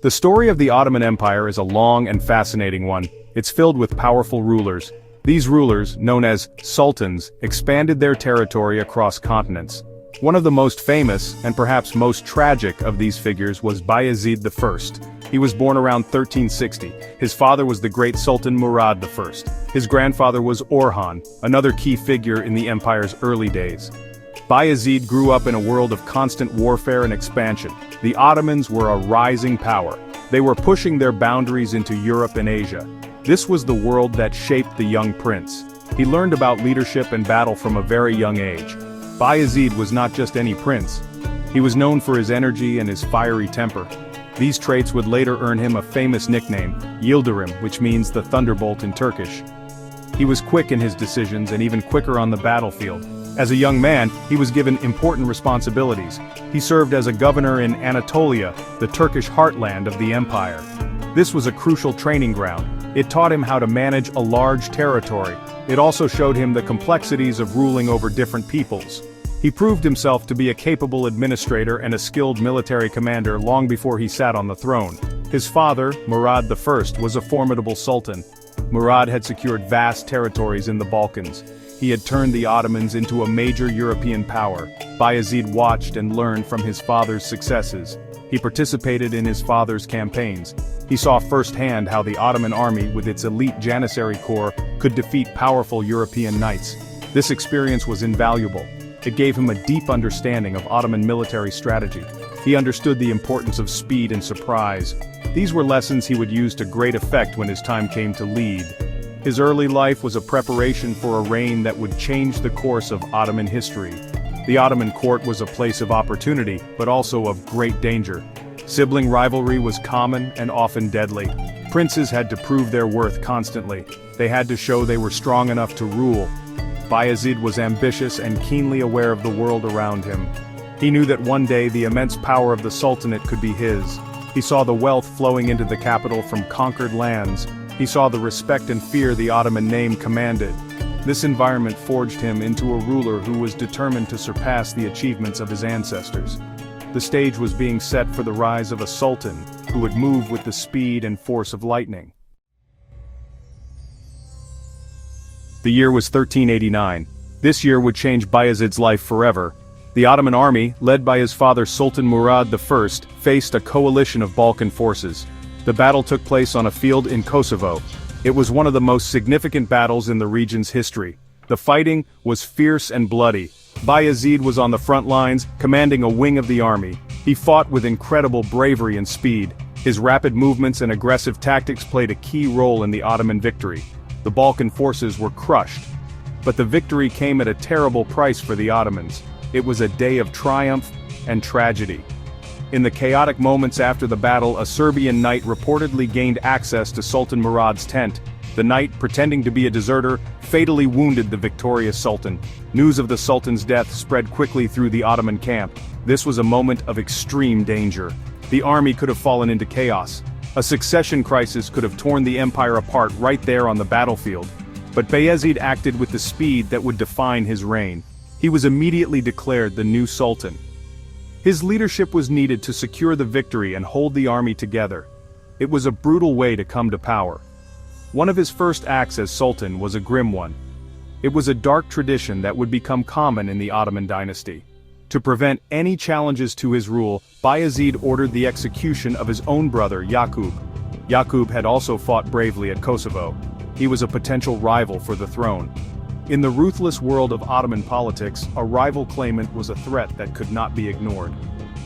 The story of the Ottoman Empire is a long and fascinating one. It's filled with powerful rulers. These rulers, known as sultans, expanded their territory across continents. One of the most famous, and perhaps most tragic of these figures was Bayezid I. He was born around 1360. His father was the great Sultan Murad I. His grandfather was Orhan, another key figure in the empire's early days. Bayezid grew up in a world of constant warfare and expansion. The Ottomans were a rising power. They were pushing their boundaries into Europe and Asia. This was the world that shaped the young prince. He learned about leadership and battle from a very young age. Bayezid was not just any prince. He was known for his energy and his fiery temper. These traits would later earn him a famous nickname, Yildirim, which means the Thunderbolt in Turkish. He was quick in his decisions and even quicker on the battlefield. As a young man, he was given important responsibilities. He served as a governor in Anatolia, the Turkish heartland of the empire. This was a crucial training ground. It taught him how to manage a large territory. It also showed him the complexities of ruling over different peoples. He proved himself to be a capable administrator and a skilled military commander long before he sat on the throne. His father, Murad I, was a formidable sultan. Murad had secured vast territories in the Balkans. He had turned the Ottomans into a major European power. Bayezid watched and learned from his father's successes. He participated in his father's campaigns. He saw firsthand how the Ottoman army, with its elite Janissary corps, could defeat powerful European knights. This experience was invaluable. It gave him a deep understanding of Ottoman military strategy. He understood the importance of speed and surprise. These were lessons he would use to great effect when his time came to lead. His early life was a preparation for a reign that would change the course of Ottoman history. The Ottoman court was a place of opportunity, but also of great danger. Sibling rivalry was common and often deadly. Princes had to prove their worth constantly. They had to show they were strong enough to rule. Bayezid was ambitious and keenly aware of the world around him. He knew that one day the immense power of the Sultanate could be his. He saw the wealth flowing into the capital from conquered lands. He saw the respect and fear the Ottoman name commanded. This environment forged him into a ruler who was determined to surpass the achievements of his ancestors. The stage was being set for the rise of a sultan who would move with the speed and force of lightning. The year was 1389. This year would change Bayezid's life forever. The Ottoman army, led by his father Sultan Murad I, faced a coalition of Balkan forces. The battle took place on a field in Kosovo. It was one of the most significant battles in the region's history. The fighting was fierce and bloody. Bayezid was on the front lines, commanding a wing of the army. He fought with incredible bravery and speed. His rapid movements and aggressive tactics played a key role in the Ottoman victory. The Balkan forces were crushed. But the victory came at a terrible price for the Ottomans. It was a day of triumph and tragedy. In the chaotic moments after the battle, a Serbian knight reportedly gained access to Sultan Murad's tent. The knight, pretending to be a deserter, fatally wounded the victorious Sultan. News of the Sultan's death spread quickly through the Ottoman camp. This was a moment of extreme danger. The army could have fallen into chaos. A succession crisis could have torn the empire apart right there on the battlefield. But Bayezid acted with the speed that would define his reign. He was immediately declared the new Sultan. His leadership was needed to secure the victory and hold the army together. It was a brutal way to come to power. One of his first acts as Sultan was a grim one. It was a dark tradition that would become common in the Ottoman dynasty. To prevent any challenges to his rule, Bayezid ordered the execution of his own brother, Yaqub. Yaqub had also fought bravely at Kosovo. He was a potential rival for the throne. In the ruthless world of Ottoman politics, a rival claimant was a threat that could not be ignored.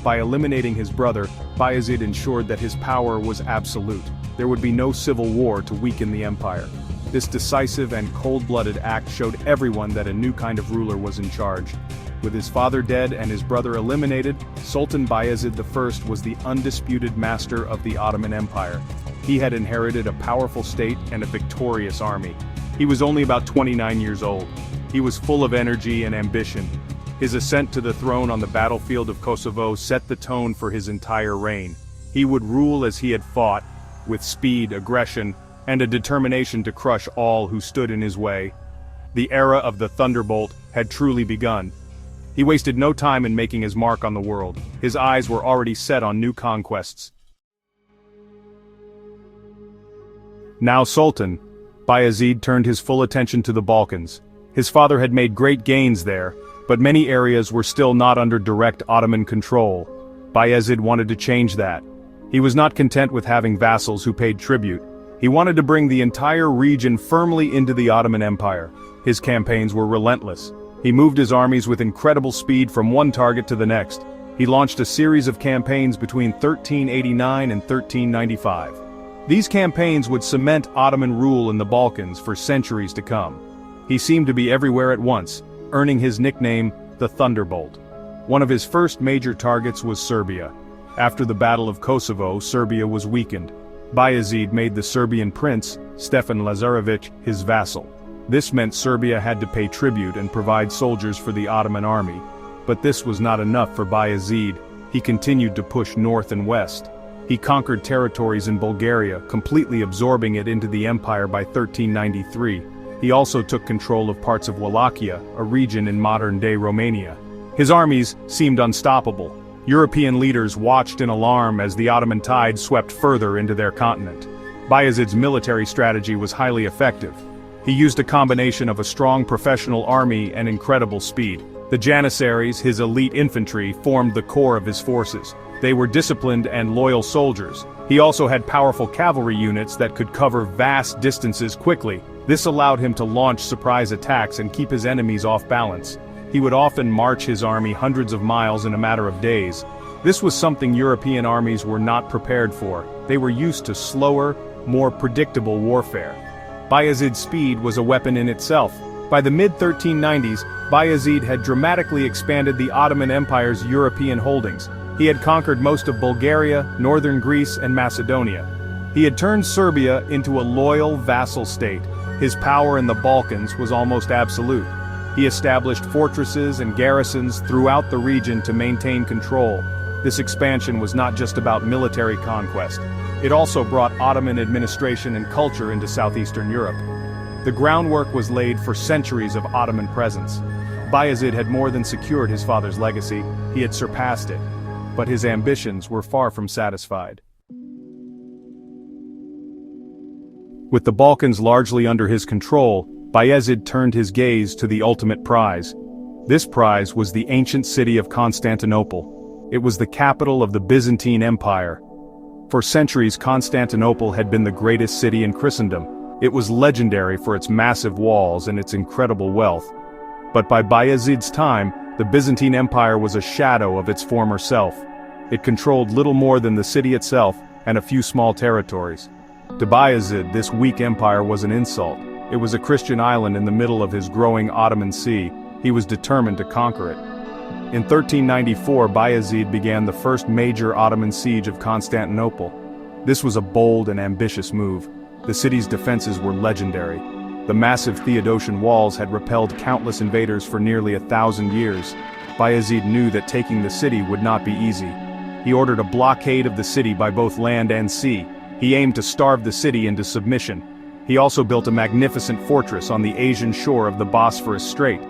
By eliminating his brother, Bayezid ensured that his power was absolute. There would be no civil war to weaken the empire. This decisive and cold-blooded act showed everyone that a new kind of ruler was in charge. With his father dead and his brother eliminated, Sultan Bayezid I was the undisputed master of the Ottoman Empire. He had inherited a powerful state and a victorious army. He was only about 29 years old. He was full of energy and ambition. His ascent to the throne on the battlefield of Kosovo set the tone for his entire reign. He would rule as he had fought, with speed, aggression, and a determination to crush all who stood in his way. The era of the Thunderbolt had truly begun. He wasted no time in making his mark on the world. His eyes were already set on new conquests. Now Sultan, Bayezid turned his full attention to the Balkans. His father had made great gains there, but many areas were still not under direct Ottoman control. Bayezid wanted to change that. He was not content with having vassals who paid tribute. He wanted to bring the entire region firmly into the Ottoman Empire. His campaigns were relentless. He moved his armies with incredible speed from one target to the next. He launched a series of campaigns between 1389 and 1395. These campaigns would cement Ottoman rule in the Balkans for centuries to come. He seemed to be everywhere at once, earning his nickname, the Thunderbolt. One of his first major targets was Serbia. After the Battle of Kosovo, Serbia was weakened. Bayezid made the Serbian prince, Stefan Lazarević, his vassal. This meant Serbia had to pay tribute and provide soldiers for the Ottoman army. But this was not enough for Bayezid. He continued to push north and west. He conquered territories in Bulgaria, completely absorbing it into the empire by 1393. He also took control of parts of Wallachia, a region in modern-day Romania. His armies seemed unstoppable. European leaders watched in alarm as the Ottoman tide swept further into their continent. Bayezid's military strategy was highly effective. He used a combination of a strong professional army and incredible speed. The Janissaries, his elite infantry, formed the core of his forces. They were disciplined and loyal soldiers. He also had powerful cavalry units that could cover vast distances quickly. This allowed him to launch surprise attacks and keep his enemies off balance. He would often march his army hundreds of miles in a matter of days. This was something European armies were not prepared for. They were used to slower, more predictable warfare. Bayezid's speed was a weapon in itself. By the mid-1390s, Bayezid had dramatically expanded the Ottoman Empire's European holdings. He had conquered most of Bulgaria, northern Greece, and Macedonia. He had turned Serbia into a loyal vassal state. His power in the Balkans was almost absolute. He established fortresses and garrisons throughout the region to maintain control. This expansion was not just about military conquest. It also brought Ottoman administration and culture into southeastern Europe. The groundwork was laid for centuries of Ottoman presence. Bayezid had more than secured his father's legacy, he had surpassed it. But his ambitions were far from satisfied. With the Balkans largely under his control, Bayezid turned his gaze to the ultimate prize. This prize was the ancient city of Constantinople. It was the capital of the Byzantine Empire. For centuries, Constantinople had been the greatest city in Christendom. It was legendary for its massive walls and its incredible wealth. But by Bayezid's time, the Byzantine Empire was a shadow of its former self. It controlled little more than the city itself and a few small territories. To Bayezid, this weak empire was an insult. It was a Christian island in the middle of his growing Ottoman sea. He was determined to conquer it. In 1394, Bayezid began the first major Ottoman siege of Constantinople. This was a bold and ambitious move. The city's defenses were legendary. The massive Theodosian walls had repelled countless invaders for nearly 1,000 years. Bayezid knew that taking the city would not be easy. He ordered a blockade of the city by both land and sea. He aimed to starve the city into submission. He also built a magnificent fortress on the Asian shore of the Bosphorus Strait.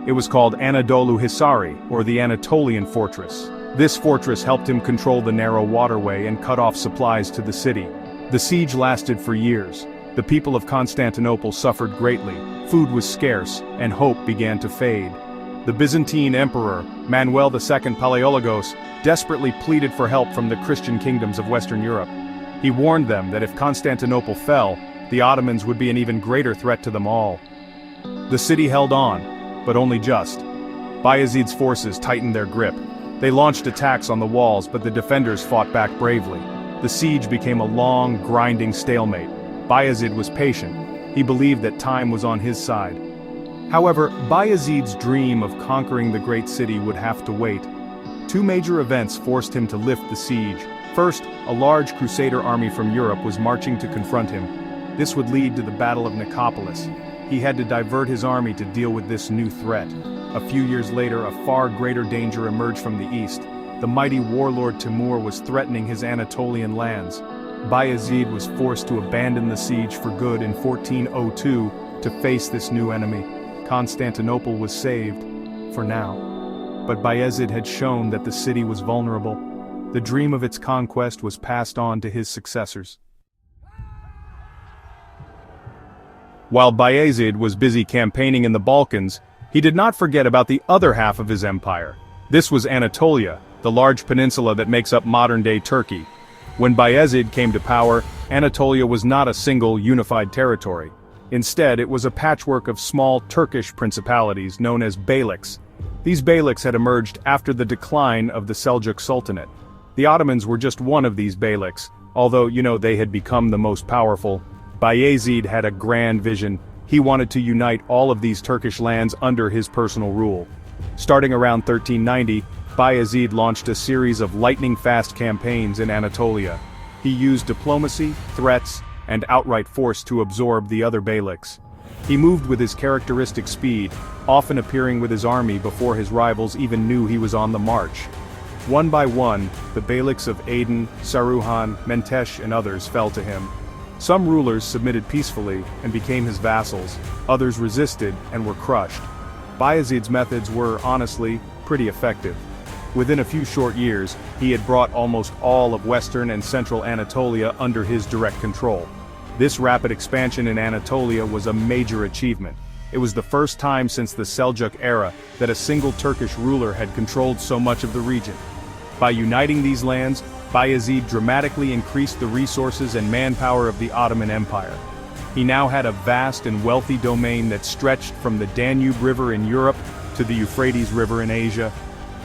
It was called Anadolu Hisari, or the Anatolian Fortress. This fortress helped him control the narrow waterway and cut off supplies to the city. The siege lasted for years. The people of Constantinople suffered greatly, food was scarce, and hope began to fade. The Byzantine Emperor, Manuel II Palaiologos, desperately pleaded for help from the Christian kingdoms of Western Europe. He warned them that if Constantinople fell, the Ottomans would be an even greater threat to them all. The city held on, but only just. Bayezid's forces tightened their grip. They launched attacks on the walls, but the defenders fought back bravely. The siege became a long, grinding stalemate. Bayezid was patient. He believed that time was on his side. However, Bayezid's dream of conquering the great city would have to wait. Two major events forced him to lift the siege. First, a large crusader army from Europe was marching to confront him. This would lead to the Battle of Nicopolis. He had to divert his army to deal with this new threat. A few years later, a far greater danger emerged from the east. The mighty warlord Timur was threatening his Anatolian lands. Bayezid was forced to abandon the siege for good in 1402 to face this new enemy. Constantinople was saved, for now. But Bayezid had shown that the city was vulnerable. The dream of its conquest was passed on to his successors. While Bayezid was busy campaigning in the Balkans, he did not forget about the other half of his empire. This was Anatolia, the large peninsula that makes up modern-day Turkey. When Bayezid came to power, Anatolia was not a single, unified territory. Instead, it was a patchwork of small Turkish principalities known as beyliks. These beyliks had emerged after the decline of the Seljuk Sultanate. The Ottomans were just one of these beyliks, although, they had become the most powerful. Bayezid had a grand vision. He wanted to unite all of these Turkish lands under his personal rule. Starting around 1390, Bayezid launched a series of lightning-fast campaigns in Anatolia. He used diplomacy, threats, and outright force to absorb the other beyliks. He moved with his characteristic speed, often appearing with his army before his rivals even knew he was on the march. One by one, the beyliks of Aydin, Saruhan, Mentesh and others fell to him. Some rulers submitted peacefully and became his vassals, others resisted and were crushed. Bayezid's methods were, honestly, pretty effective. Within a few short years, he had brought almost all of western and central Anatolia under his direct control. This rapid expansion in Anatolia was a major achievement. It was the first time since the Seljuk era that a single Turkish ruler had controlled so much of the region. By uniting these lands, Bayezid dramatically increased the resources and manpower of the Ottoman Empire. He now had a vast and wealthy domain that stretched from the Danube River in Europe to the Euphrates River in Asia.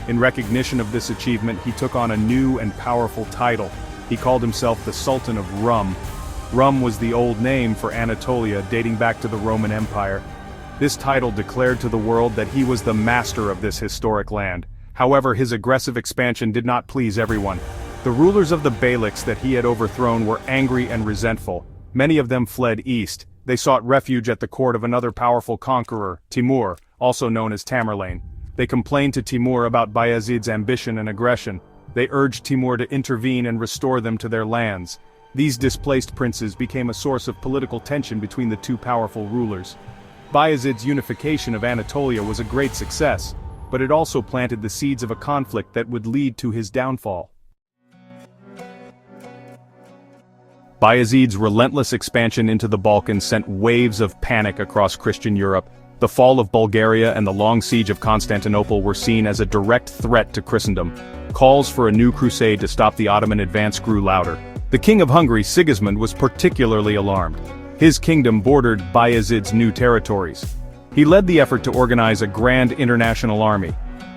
In recognition of this achievement, he took on a new and powerful title. He called himself the Sultan of Rum. Rum was the old name for Anatolia dating back to the Roman Empire. This title declared to the world that he was the master of this historic land. However, his aggressive expansion did not please everyone. The rulers of the beyliks that he had overthrown were angry and resentful. Many of them fled east. They sought refuge at the court of another powerful conqueror, Timur, also known as Tamerlane. They complained to Timur about Bayezid's ambition and aggression. They urged Timur to intervene and restore them to their lands. These displaced princes became a source of political tension between the two powerful rulers. Bayezid's unification of Anatolia was a great success, but it also planted the seeds of a conflict that would lead to his downfall. Bayezid's relentless expansion into the Balkans sent waves of panic across Christian Europe. The fall of Bulgaria and the long siege of Constantinople were seen as a direct threat to Christendom. Calls for a new crusade to stop the Ottoman advance grew louder. The king of Hungary, Sigismund, was particularly alarmed. His kingdom bordered Bayezid's new territories. He led the effort to organize a grand international army.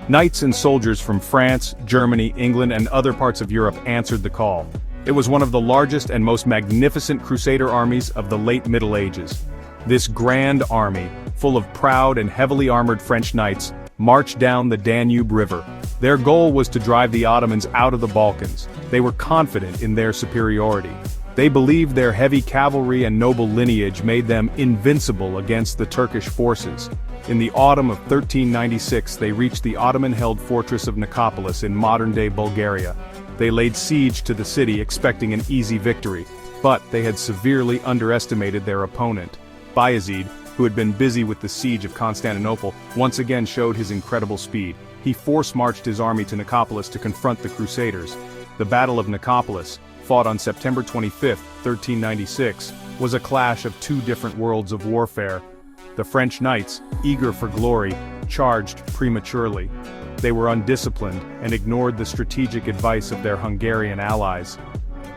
Knights and soldiers from France, Germany, England, and other parts of Europe answered the call. It was one of the largest and most magnificent crusader armies of the late Middle Ages. This grand army, full of proud and heavily armored French knights, marched down the Danube River. Their goal was to drive the Ottomans out of the Balkans. They were confident in their superiority. They believed their heavy cavalry and noble lineage made them invincible against the Turkish forces. In the autumn of 1396, they reached the Ottoman-held fortress of Nicopolis in modern-day Bulgaria. They laid siege to the city expecting an easy victory, but they had severely underestimated their opponent. Bayezid, who had been busy with the siege of Constantinople, once again showed his incredible speed. He force-marched his army to Nicopolis to confront the Crusaders. The Battle of Nicopolis, fought on September 25, 1396, was a clash of two different worlds of warfare. The French knights, eager for glory, charged prematurely. They were undisciplined and ignored the strategic advice of their Hungarian allies.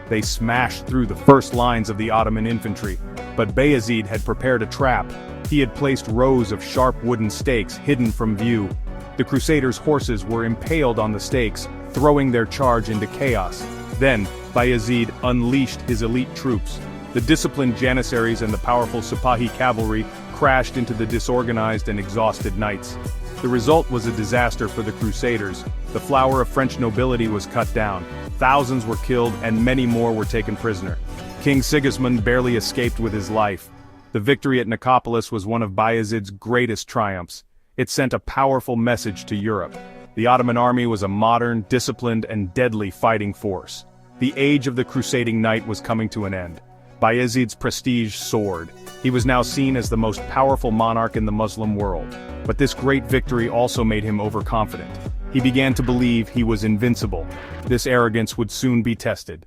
They smashed through the first lines of the Ottoman infantry, but Bayezid had prepared a trap. He had placed rows of sharp wooden stakes hidden from view. The Crusaders' horses were impaled on the stakes, throwing their charge into chaos. Then, Bayezid unleashed his elite troops. The disciplined Janissaries and the powerful Sipahi cavalry crashed into the disorganized and exhausted knights. The result was a disaster for the Crusaders. The flower of French nobility was cut down. Thousands were killed and many more were taken prisoner. King Sigismund barely escaped with his life. The victory at Nicopolis was one of Bayezid's greatest triumphs. It sent a powerful message to Europe. The Ottoman army was a modern, disciplined, and deadly fighting force. The age of the crusading knight was coming to an end. Bayezid's prestige soared. He was now seen as the most powerful monarch in the Muslim world. But this great victory also made him overconfident. He began to believe he was invincible. This arrogance would soon be tested.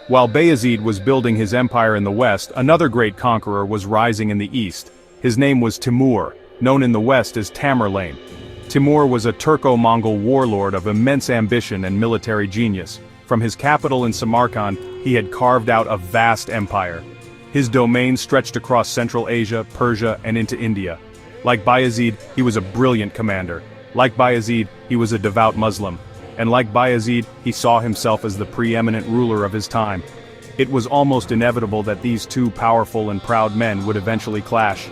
While Bayezid was building his empire in the west, another great conqueror was rising in the east. His name was Timur, known in the west as Tamerlane. Timur was a Turco-Mongol warlord of immense ambition and military genius. From his capital in Samarkand, he had carved out a vast empire. His domain stretched across Central Asia, Persia, and into India. Like Bayezid, he was a brilliant commander. Like Bayezid, he was a devout Muslim. And like Bayezid, he saw himself as the preeminent ruler of his time. It was almost inevitable that these two powerful and proud men would eventually clash.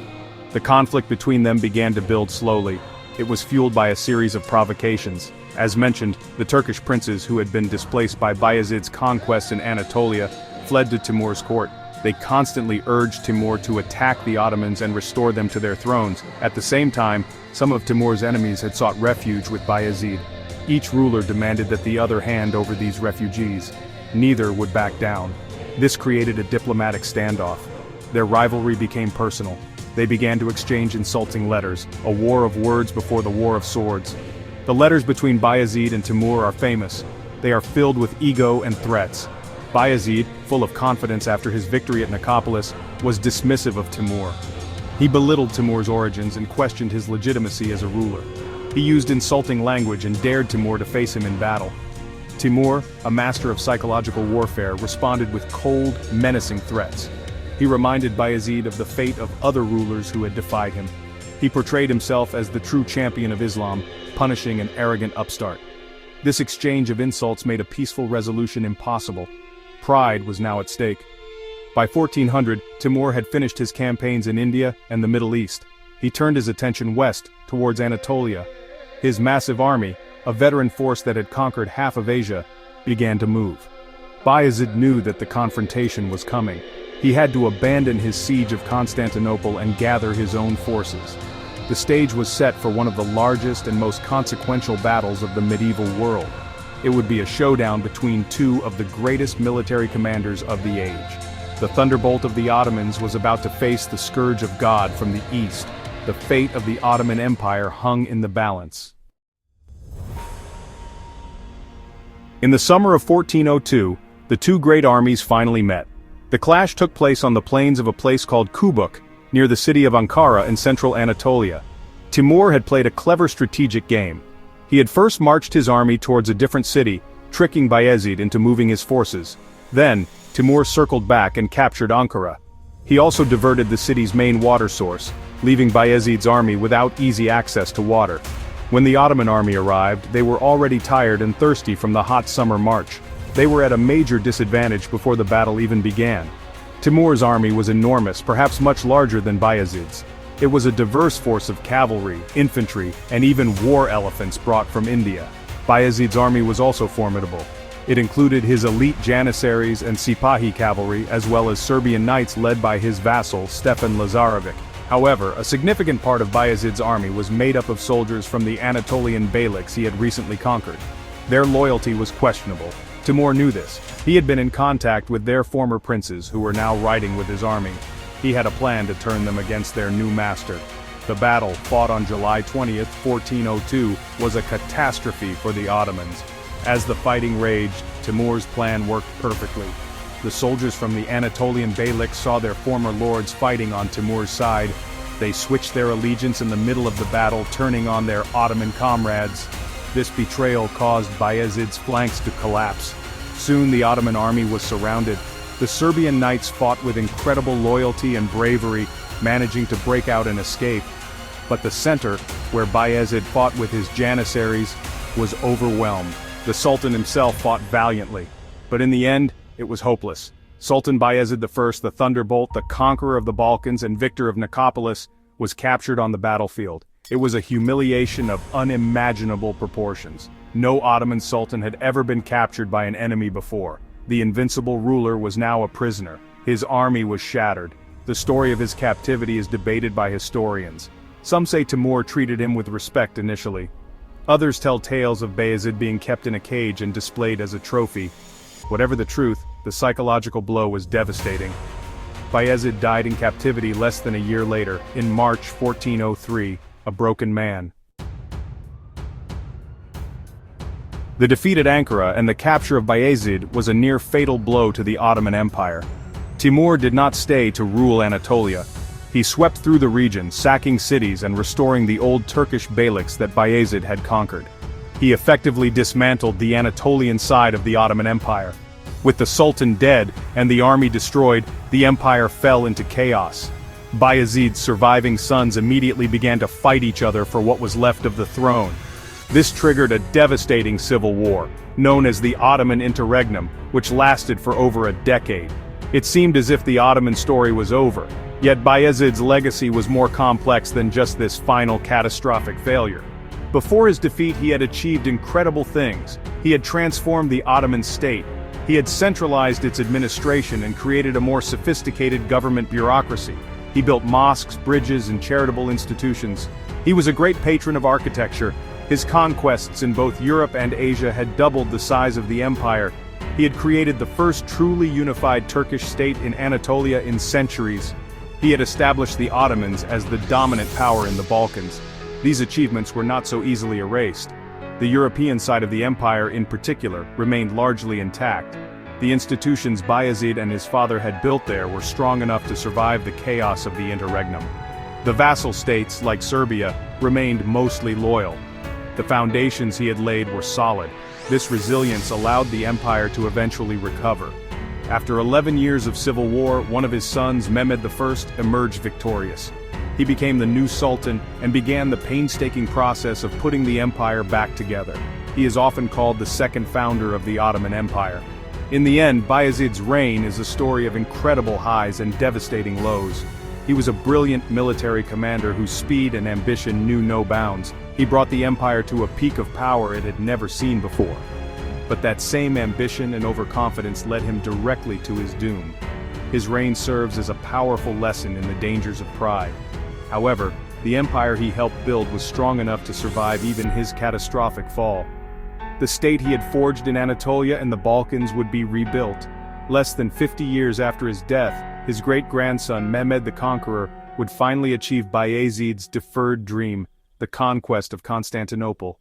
The conflict between them began to build slowly. It was fueled by a series of provocations. As mentioned, the Turkish princes who had been displaced by Bayezid's conquests in Anatolia fled to Timur's court. They constantly urged Timur to attack the Ottomans and restore them to their thrones. At the same time, some of Timur's enemies had sought refuge with Bayezid. Each ruler demanded that the other hand over these refugees. Neither would back down. This created a diplomatic standoff. Their rivalry became personal. They began to exchange insulting letters, a war of words before the war of swords. The letters between Bayezid and Timur are famous. They are filled with ego and threats. Bayezid, full of confidence after his victory at Nicopolis, was dismissive of Timur. He belittled Timur's origins and questioned his legitimacy as a ruler. He used insulting language and dared Timur to face him in battle. Timur, a master of psychological warfare, responded with cold, menacing threats. He reminded Bayezid of the fate of other rulers who had defied him. He portrayed himself as the true champion of Islam, punishing an arrogant upstart. This exchange of insults made a peaceful resolution impossible. Pride was now at stake. By 1400, Timur had finished his campaigns in India and the Middle East. He turned his attention west, towards Anatolia. His massive army, a veteran force that had conquered half of Asia, began to move. Bayezid knew that the confrontation was coming. He had to abandon his siege of Constantinople and gather his own forces. The stage was set for one of the largest and most consequential battles of the medieval world. It would be a showdown between two of the greatest military commanders of the age. The Thunderbolt of the Ottomans was about to face the scourge of God from the east. The fate of the Ottoman Empire hung in the balance. In the summer of 1402, the two great armies finally met. The clash took place on the plains of a place called Kubuk, near the city of Ankara in central Anatolia. Timur had played a clever strategic game. He had first marched his army towards a different city, tricking Bayezid into moving his forces. Then, Timur circled back and captured Ankara. He also diverted the city's main water source, leaving Bayezid's army without easy access to water. When the Ottoman army arrived, they were already tired and thirsty from the hot summer march. They were at a major disadvantage before the battle even began. Timur's army was enormous, perhaps much larger than Bayezid's. It was a diverse force of cavalry, infantry, and even war elephants brought from India. Bayezid's army was also formidable. It included his elite Janissaries and Sipahi cavalry, as well as Serbian knights led by his vassal Stefan Lazarevic. However, a significant part of Bayezid's army was made up of soldiers from the Anatolian beyliks he had recently conquered. Their loyalty was questionable. Timur knew this. He had been in contact with their former princes who were now riding with his army. He had a plan to turn them against their new master. The battle, fought on July 20th, 1402, was a catastrophe for the Ottomans. As the fighting raged, Timur's plan worked perfectly. The soldiers from the Anatolian beyliks saw their former lords fighting on Timur's side. They switched their allegiance in the middle of the battle, turning on their Ottoman comrades. This betrayal caused Bayezid's flanks to collapse. Soon the Ottoman army was surrounded. The Serbian knights fought with incredible loyalty and bravery, managing to break out and escape. But the center, where Bayezid fought with his Janissaries, was overwhelmed. The Sultan himself fought valiantly. But in the end, it was hopeless. Sultan Bayezid I, the Thunderbolt, the conqueror of the Balkans and victor of Nicopolis, was captured on the battlefield. It was a humiliation of unimaginable proportions. No Ottoman sultan had ever been captured by an enemy before. The invincible ruler was now a prisoner. His army was shattered. The story of his captivity is debated by historians. Some say Timur treated him with respect initially. Others tell tales of Bayezid being kept in a cage and displayed as a trophy. Whatever the truth, the psychological blow was devastating. Bayezid died in captivity less than a year later, in March 1403, a broken man. The defeat at Ankara and the capture of Bayezid was a near-fatal blow to the Ottoman Empire. Timur did not stay to rule Anatolia. He swept through the region, sacking cities and restoring the old Turkish beyliks that Bayezid had conquered. He effectively dismantled the Anatolian side of the Ottoman Empire. With the Sultan dead and the army destroyed, the empire fell into chaos. Bayezid's surviving sons immediately began to fight each other for what was left of the throne. This triggered a devastating civil war, known as the Ottoman Interregnum, which lasted for over a decade. It seemed as if the Ottoman story was over, yet Bayezid's legacy was more complex than just this final catastrophic failure. Before his defeat, he had achieved incredible things. He had transformed the Ottoman state. He had centralized its administration and created a more sophisticated government bureaucracy. He built mosques, bridges, and charitable institutions. He was a great patron of architecture. His conquests in both Europe and Asia had doubled the size of the empire. He had created the first truly unified Turkish state in Anatolia in centuries. He had established the Ottomans as the dominant power in the Balkans. These achievements were not so easily erased. The European side of the empire, in particular, remained largely intact. The institutions Bayezid and his father had built there were strong enough to survive the chaos of the interregnum. The vassal states, like Serbia, remained mostly loyal. The foundations he had laid were solid. This resilience allowed the empire to eventually recover. After 11 years of civil war, one of his sons, Mehmed I, emerged victorious. He became the new sultan and began the painstaking process of putting the empire back together. He is often called the second founder of the Ottoman Empire. In the end, Bayezid's reign is a story of incredible highs and devastating lows. He was a brilliant military commander whose speed and ambition knew no bounds. He brought the empire to a peak of power it had never seen before. But that same ambition and overconfidence led him directly to his doom. His reign serves as a powerful lesson in the dangers of pride. However, the empire he helped build was strong enough to survive even his catastrophic fall. The state he had forged in Anatolia and the Balkans would be rebuilt. Less than 50 years after his death, his great-grandson Mehmed the Conqueror would finally achieve Bayezid's deferred dream, the conquest of Constantinople.